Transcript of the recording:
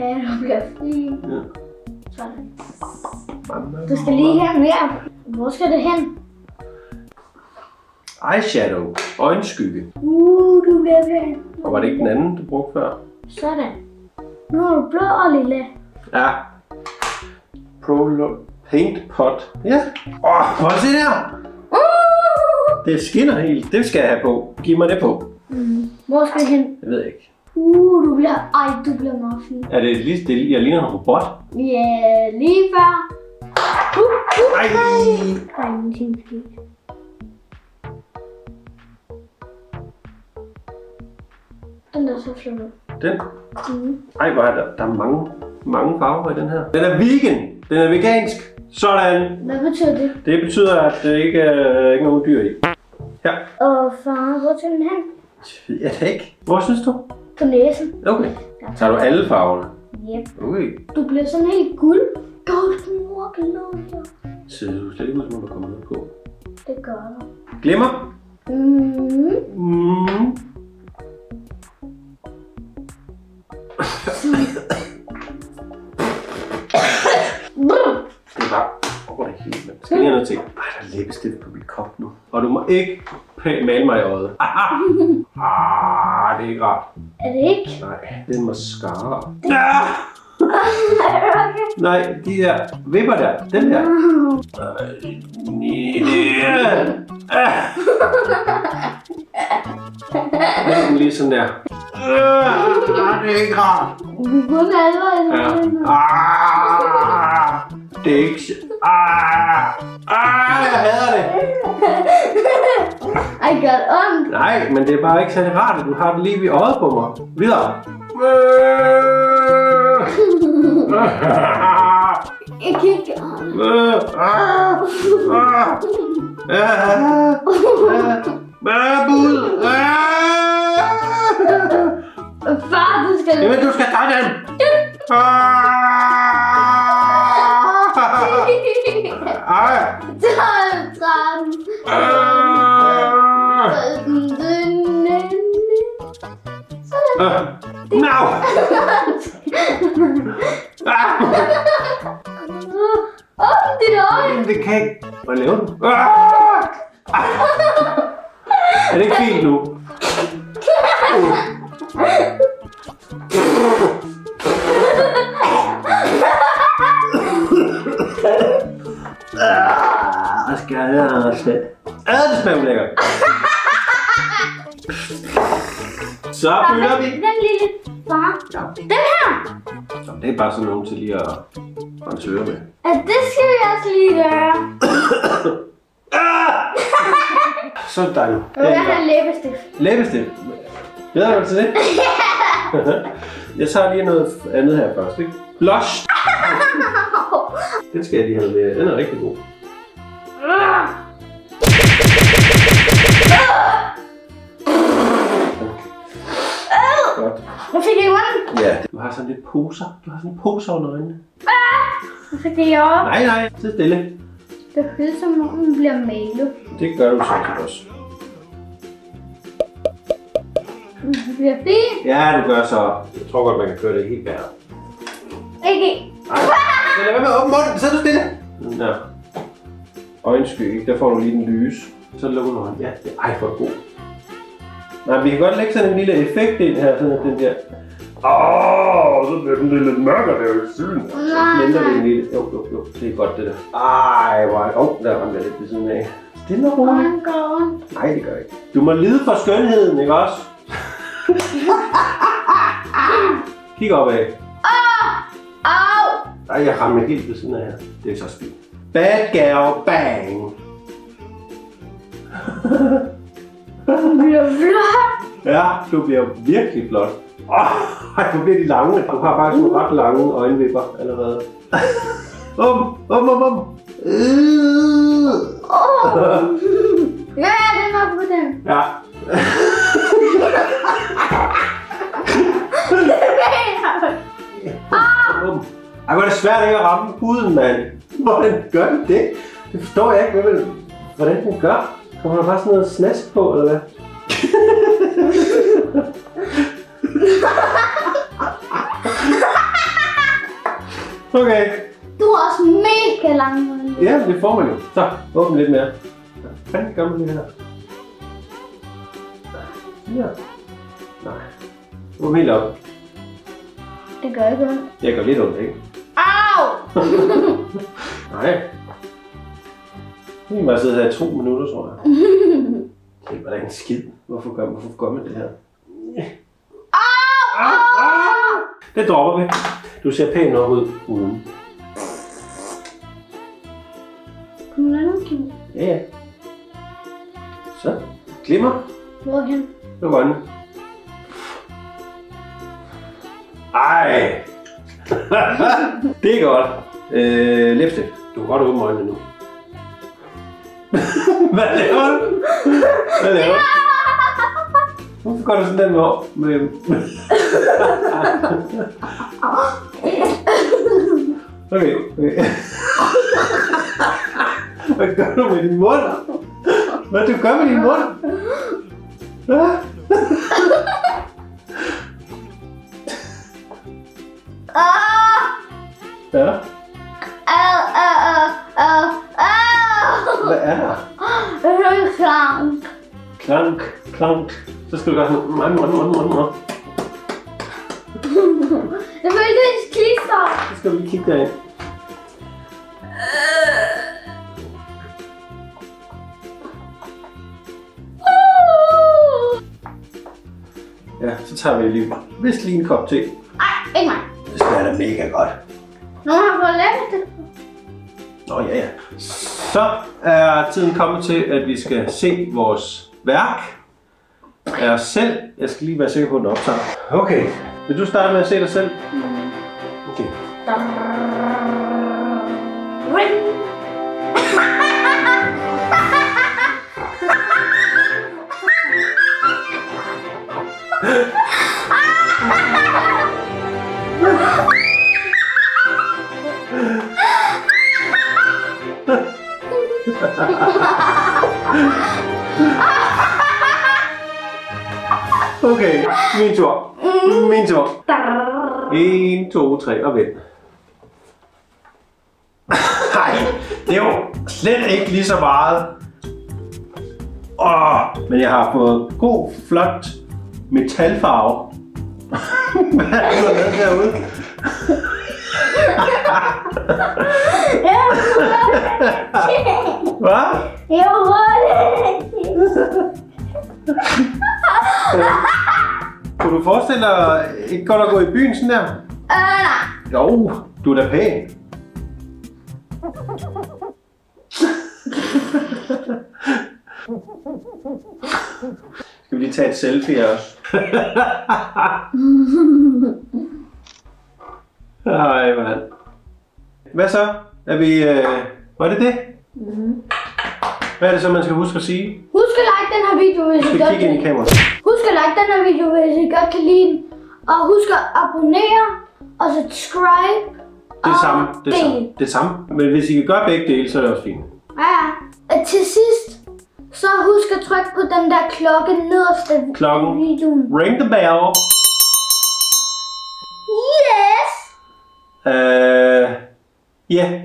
have, at du bliver fri. Ja. Sådan. Du skal lige have mere. Hvor skal det hen? Eyeshadow. Øjenskygge. Du bliver pæn. Og var det ikke den anden, du brugte før? Sådan. Nu er du blå og lille. Ja. Paint pot. Ja. Prøv at se der. Det skinner helt. Det skal jeg have på. Giv mig det på. Hvor skal det hen? Jeg ved ikke. Du bliver meget fin. Er det lige det? Jeg ligner en robot. Ja, lige før. Ej. Der er ingenting sket. Den der er så flot ud. Den? Ej, hvor er der er mange farver i den her. Den er vegan. Den er vegansk. Sådan. Hvad betyder det? Det betyder, at der ikke er ikke nogen dyr i. Ja. Og far, hvor tager den hen? Det er det ikke. Hvor synes du? På næsen. Okay. Tager du alle farverne? Yep. Okay. Du bliver sådan helt guld. Golden walk-alone. Så du slet ikke ud, som om der kommer noget på. Det gør du. Glimmer? Det er bare over det hele, mand. Skal lige have noget til? Ej, der er læbestift på mit kop nu. Og du må ikke male mig i øjet. Det er ikke rart. Er det ikke? Nej, det er en mascara. Nej, de der vipper der. Den der. Den lige sådan der. Det er ikke rart. Vi kun alvor. Det er ikke... jeg hader det. Ej, gør det ondt. Nej, men det er bare ikke særlig rart, at du har det lige ved øjet på mig. Videre. Jeg kan ikke. Bud. Far, du skal... Jamen, du skal tage den. Now! Dit øje! Det kan ikke. Hvad laver du? Er det ikke fint nu? Hvad skal jeg også? Det smager lækkert. Så fylder vi. Den lille far. Ja. Den her. Det er bare sådan nogen til lige at håndtere med. Ja, det skal vi også lige gøre. Så dejligt. Nu vil jeg have læbestift. Læbestift. Glæder du til det? Jeg tager lige noget andet her først, ikke? Blush. Den skal jeg lige have med. Den er rigtig god. Godt. Hvad fik jeg i munden? Ja, du har sådan lidt poser. Du har sådan en poser under øjnene. Hvad fik jeg i øjet? Nej, sid stille. Det føles som om den bliver malet. Det gør du sådan også. Det bliver fint. Ja, du gør så. Jeg tror godt, man kan køre det helt bæret. Ikke. Så lad være med at åbne munden. Sid du stille. Nå. Øjensky, der får du lige den lys. Så lukker du hånden. Ja, det er ej for god. Nej, vi kan godt lægge sådan en lille effekt ind her, sådan at den der... så bliver den lidt mørkere der i syden. Så blender vi en lille... Jo, det er godt det der. Ej, hvor... der ramte jeg lidt ved siden af. Stille og roligt. Nej, det gør ikke. Du må lide for skønheden, ikke også? Kig opad. Ej, jeg rammer helt ved siden af her. Det er så skidt. Bad girl, bang! Du bliver flot. Ja, du bliver virkelig flot. Du bliver de lange. Du har faktisk nogle ret lange øjenvipper allerede. Ja, den var på den. Ja. Ej, hvor er det svært ikke at ramme huden, mand. Hvordan gør den det? Det forstår jeg ikke, hvordan den gør. Kommer der bare sådan noget snask på, eller hvad? Okay. Du er også mega lang. Ja, det får man jo. Så, åbn lidt mere. Hvad fanden gør man det her? Ja. Nej. Åbn helt op. Det gør ikke ondt. Jeg gør lidt ondt, ikke? Au! Nej. Nu kan bare sidde her i 2 minutter, tror jeg. Det var da en skid. Hvorfor gør man det her? Au! Det dropper vi. Du ser pæn nok ud uden. Kom der nu, Kim. Ja. Så. Glimmer. Hvorhen? Det var grønne. Ej. Det er godt. Lipstick. Du kan godt åbne øjnene nu. Hvad laver du? Hvad laver du? Hvorfor går du sådan den op med... Okay. Hvad gør du med din mund? Hvad du gør med din mund? Ja. Hvad er der? Klank. Klank, klank. Så skal du gøre sådan... Det føltes klister. Så skal vi kigge derind. Ja, så tager vi lige en kop te. Ej, ikke mig. Det smager da mega godt. Nogen har fået lavet det. Nå ja. Så er tiden kommet til, at vi skal se vores værk af os selv. Jeg skal lige være sikker på, at den optager. Okay, vil du starte med at se dig selv? Okay. Okay, min tur. Min tur. 1, 2, 3 og vent. Nej, det er jo slet ikke lige så meget. Men jeg har fået god, flot metalfarve. Hvad er det, der er derude? Hvad? Jeg Kunne du forestille dig ikke godt at gå i byen sådan der? nej. Jo, du er da pæn. Skal vi lige tage et selfie også? Ej, mand. Hvad så? Er vi... Var det det? Hvad er det så, man skal huske at sige? Husk at like den her video, hvis I godt Kig ind i kameraet. Husk at like den her video, hvis I godt kan lide den. Og husk at abonnere og subscribe. Det er samme. Det er samme. Men hvis I kan gøre begge dele, så er det også fint. Ja. Og til sidst, så husk at trykke på den der klokke nederst i videoen. Ring the bell. Yes! Yeah.